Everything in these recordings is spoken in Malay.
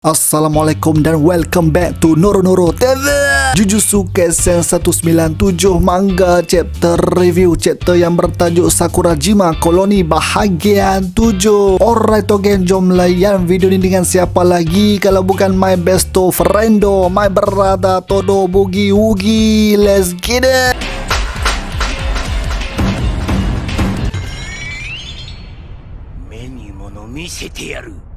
Assalamualaikum dan welcome back to Noro TV. Jujutsu Kaisen 197 manga chapter review, chapter yang bertajuk Sakurajima Koloni bahagian 7. Alright again, jom layan video ni dengan siapa lagi kalau bukan my besto friendo, my brother Todo Boogie Woogie. Let's get it. Meni mono misete yaru.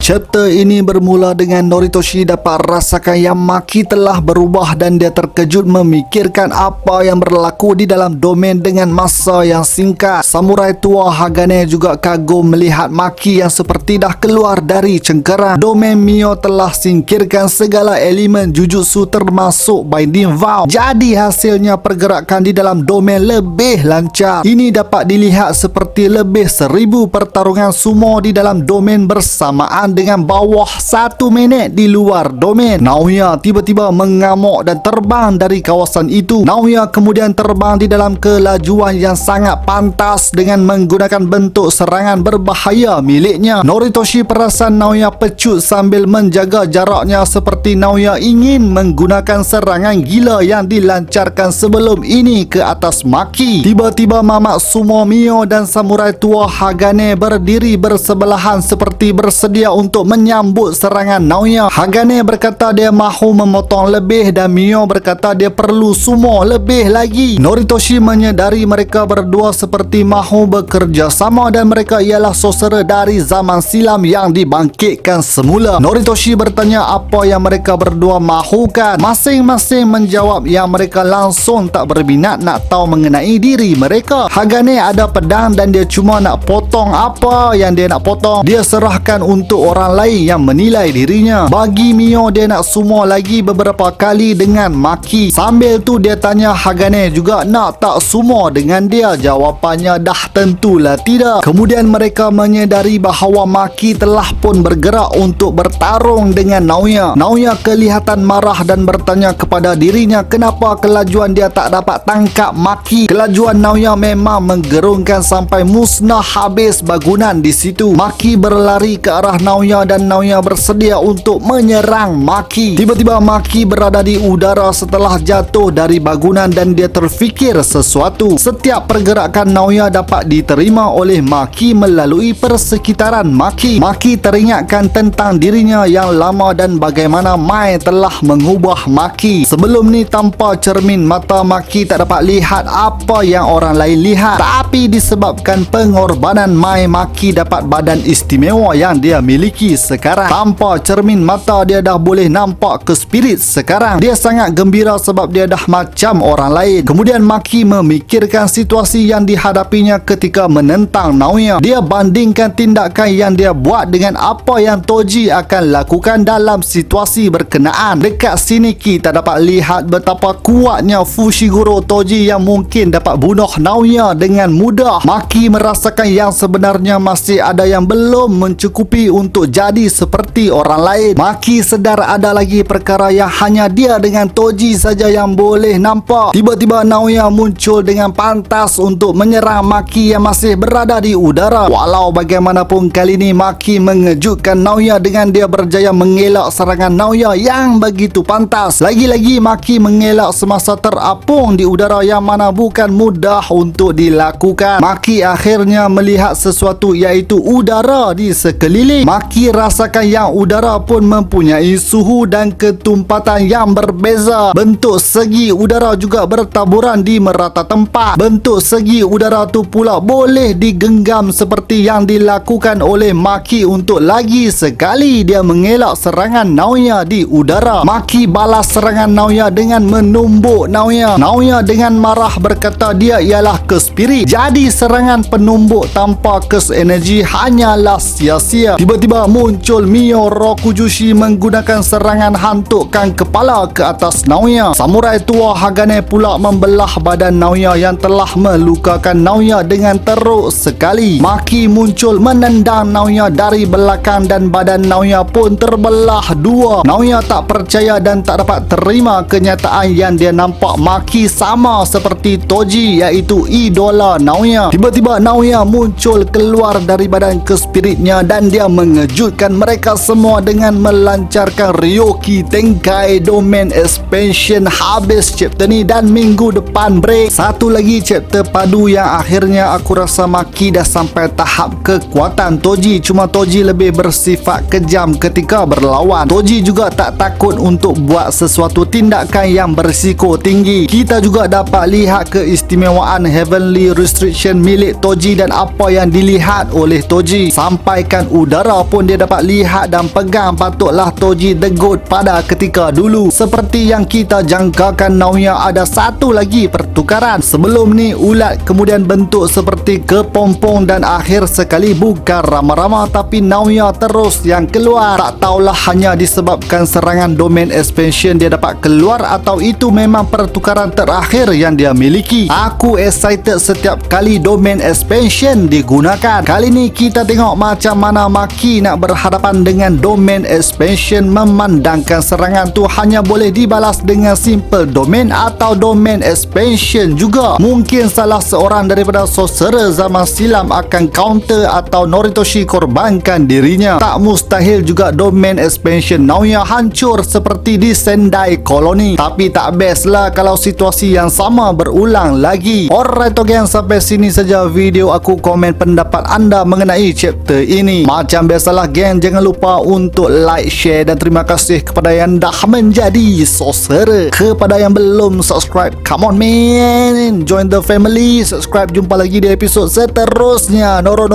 Chapter ini bermula dengan Noritoshi dapat rasakan yang Maki telah berubah dan dia terkejut memikirkan apa yang berlaku di dalam domain dengan masa yang singkat. Samurai tua Hagane juga kagum melihat Maki yang seperti dah keluar dari cengkerang. Domain Mio telah singkirkan segala elemen Jujutsu termasuk Binding Vow. Jadi hasilnya pergerakan di dalam domain lebih lancar. Ini dapat dilihat seperti lebih 1000 pertarungan sumo di dalam domain bersamaan dengan bawah 1 minit di luar domain. Naoya tiba-tiba mengamuk dan terbang dari kawasan itu. Naoya kemudian terbang di dalam kelajuan yang sangat pantas dengan menggunakan bentuk serangan berbahaya miliknya. Noritoshi perasan Naoya pecut sambil menjaga jaraknya seperti Naoya ingin menggunakan serangan gila yang dilancarkan sebelum ini ke atas Maki. Tiba-tiba Mamak Sumo Mio dan samurai tua Hagane berdiri bersebelahan seperti bersedia untuk menyambut serangan Naoya. Hagane berkata dia mahu memotong lebih dan Mio berkata dia perlu sumo lebih lagi. Noritoshi menyedari mereka berdua seperti mahu bekerja sama dan mereka ialah saudara dari zaman silam yang dibangkitkan semula. Noritoshi bertanya apa yang mereka berdua mahukan. Masing-masing menjawab yang mereka langsung tak berminat nak tahu mengenai diri mereka. Hagane ada pedang dan dia cuma nak potong apa yang dia nak potong. Dia serahkan untuk orang lain yang menilai dirinya. Bagi Mio, dia nak sumo lagi beberapa kali dengan Maki. Sambil tu dia tanya Hagane juga nak tak sumo dengan dia. Jawapannya dah tentulah tidak. Kemudian mereka menyedari bahawa Maki telah pun bergerak untuk bertarung dengan Naoya. Naoya kelihatan marah dan bertanya kepada dirinya kenapa kelajuan dia tak dapat tangkap Maki. Kelajuan Naoya memang menggerungkan sampai musnah habis bangunan di situ. Maki berlari ke arah Naoya dan Naoya bersedia untuk menyerang Maki. Tiba-tiba Maki berada di udara setelah jatuh dari bangunan dan dia terfikir sesuatu. Setiap pergerakan Naoya dapat diterima oleh Maki melalui persekitaran Maki. Maki teringatkan tentang dirinya yang lama dan bagaimana Mai telah mengubah Maki. Sebelum ni tanpa cermin mata Maki tak dapat lihat apa yang orang lain lihat. Tapi disebabkan pengorbanan Mai, Maki dapat badan istimewa yang dia miliki sekarang. Tanpa cermin mata dia dah boleh nampak ke spirit sekarang. Dia sangat gembira sebab dia dah macam orang lain. Kemudian Maki memikirkan situasi yang dihadapinya ketika menentang Naoya. Dia bandingkan tindakan yang dia buat dengan apa yang Toji akan lakukan dalam situasi berkenaan. Dekat sini kita dapat lihat betapa kuatnya Fushiguro Toji yang mungkin dapat bunuh Naoya dengan mudah. Maki merasakan yang sebenarnya masih ada yang belum mencukupi untuk jadi seperti orang lain. Maki sedar ada lagi perkara yang hanya dia dengan Toji saja yang boleh nampak. Tiba-tiba Naoya muncul dengan pantas untuk menyerang Maki yang masih berada di udara. Walau bagaimanapun kali ini Maki mengejutkan Naoya dengan dia berjaya mengelak serangan Naoya yang begitu pantas. Lagi-lagi Maki mengelak semasa terapung di udara yang mana bukan mudah untuk dilakukan. Maki akhirnya melihat sesuatu iaitu udara di sekeliling. Maki rasakan yang udara pun mempunyai suhu dan ketumpatan yang berbeza. Bentuk segi udara juga bertaburan di merata tempat. Bentuk segi udara tu pula boleh digenggam seperti yang dilakukan oleh Maki untuk lagi sekali dia mengelak serangan Naoya di udara. Maki balas serangan Naoya dengan menumbuk Naoya. Naoya dengan marah berkata dia ialah kes spirit. Jadi serangan penumbuk tanpa kes energi hanyalah sia-sia. Tiba-tiba Tiba-tiba muncul Mio Rokujushi menggunakan serangan hantukkan kepala ke atas Naoya. Samurai tua Hagane pula membelah badan Naoya yang telah melukakan Naoya dengan teruk sekali. Maki muncul menendang Naoya dari belakang dan badan Naoya pun terbelah dua. Naoya tak percaya dan tak dapat terima kenyataan yang dia nampak Maki sama seperti Toji, iaitu idola Naoya. Tiba-tiba Naoya muncul keluar dari badan ke spiritnya dan dia mengejutkan mereka semua dengan melancarkan Ryoki Tenkai Domain Expansion. Habis chapter ni dan minggu depan break satu lagi chapter padu yang akhirnya aku rasa Maki dah sampai tahap kekuatan Toji, cuma Toji lebih bersifat kejam ketika berlawan. Toji juga tak takut untuk buat sesuatu tindakan yang berisiko tinggi. Kita juga dapat lihat keistimewaan Heavenly Restriction milik Toji dan apa yang dilihat oleh Toji. Sampaikan udara pun dia dapat lihat dan pegang. Patutlah Toji degut pada ketika dulu. Seperti yang kita jangkakan, Naoya ada satu lagi pertukaran. Sebelum ni ulat kemudian bentuk seperti kepompong dan akhir sekali bukan Rama-Rama tapi Naoya terus yang keluar. Tak tahulah hanya disebabkan serangan Domain Expansion dia dapat keluar atau itu memang pertukaran terakhir yang dia miliki. Aku excited setiap kali Domain Expansion digunakan. Kali ni kita tengok macam mana Maki nak berhadapan dengan Domain Expansion, memandangkan serangan tu hanya boleh dibalas dengan simple domain atau Domain Expansion juga. Mungkin salah seorang daripada sorcerer zaman silam akan counter atau Noritoshi korbankan dirinya. Tak mustahil juga Domain Expansion Naoya hancur seperti di Sendai Colony. Tapi tak best lah kalau situasi yang sama berulang lagi. Alright gang, sampai sini saja video aku. Komen pendapat anda mengenai chapter ini. Macam biasalah gang, jangan lupa untuk like, share dan terima kasih kepada yang dah menjadi sorcerer. Kepada yang belum subscribe, come on man, join the family, subscribe. Jumpa lagi di episod seterusnya. Noro